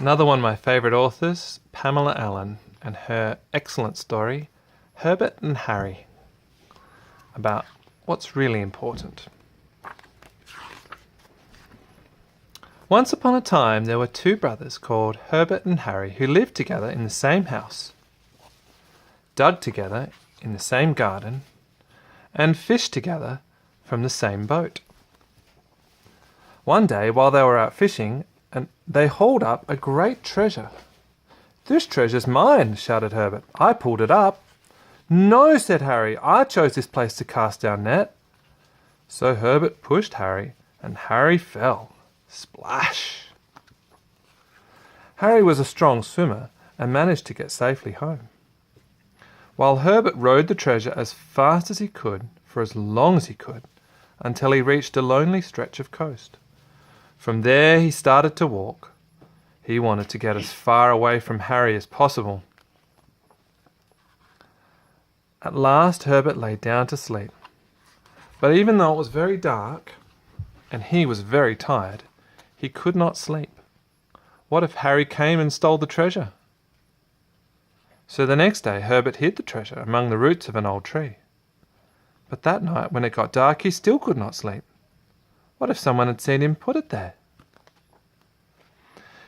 Another one of my favourite authors, Pamela Allen, and her excellent story, Herbert and Harry, about what's really important. Once upon a time there were two brothers called Herbert and Harry who lived together in the same house, dug together in the same garden, and fished together from the same boat. One day, while they were out fishing, they hauled up a great treasure. "This treasure's mine," shouted Herbert. "I pulled it up." "No," said Harry, "I chose this place to cast our net." So Herbert pushed Harry, and Harry fell. Splash! Harry was a strong swimmer and managed to get safely home, while Herbert rowed the treasure as fast as he could for as long as he could, until he reached a lonely stretch of coast. From there he started to walk. He wanted to get as far away from Harry as possible. At last Herbert lay down to sleep. But even though it was very dark, and he was very tired, he could not sleep. What if Harry came and stole the treasure? So the next day Herbert hid the treasure among the roots of an old tree. But that night, when it got dark, he still could not sleep. What if someone had seen him put it there?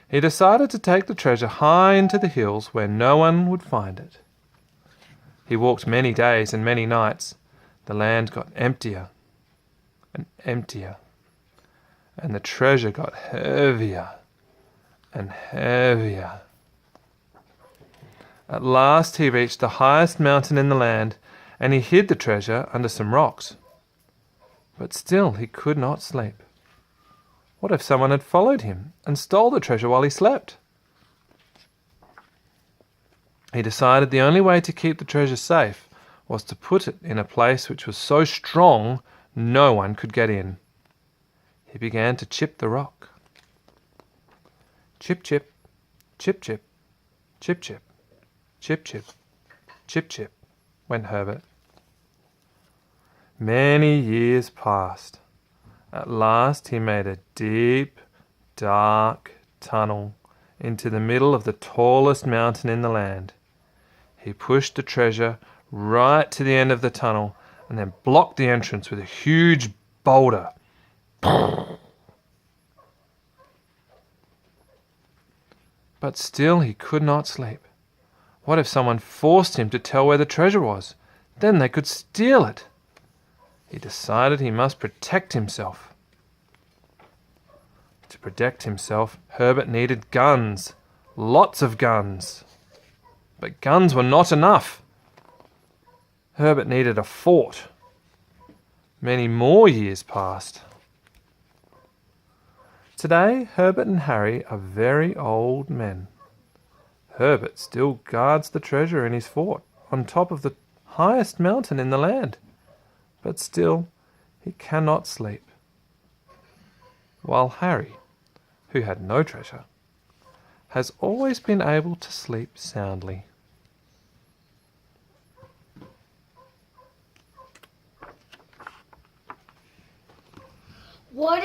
He decided to take the treasure high into the hills where no one would find it. He walked many days and many nights. The land got emptier and emptier, and the treasure got heavier and heavier. At last he reached the highest mountain in the land, and he hid the treasure under some rocks. But still he could not sleep. What if someone had followed him and stole the treasure while he slept? He decided the only way to keep the treasure safe was to put it in a place which was so strong no one could get in. He began to chip the rock. Chip, chip, chip, chip, chip, chip, chip, chip, chip, chip, went Herbert. Many years passed. At last he made a deep, dark tunnel into the middle of the tallest mountain in the land. He pushed the treasure right to the end of the tunnel and then blocked the entrance with a huge boulder. But still he could not sleep. What if someone forced him to tell where the treasure was? Then they could steal it. He decided he must protect himself. To protect himself, Herbert needed guns. Lots of guns. But guns were not enough. Herbert needed a fort. Many more years passed. Today, Herbert and Harry are very old men. Herbert still guards the treasure in his fort on top of the highest mountain in the land. But still he cannot sleep. While Harry, who had no treasure, has always been able to sleep soundly. What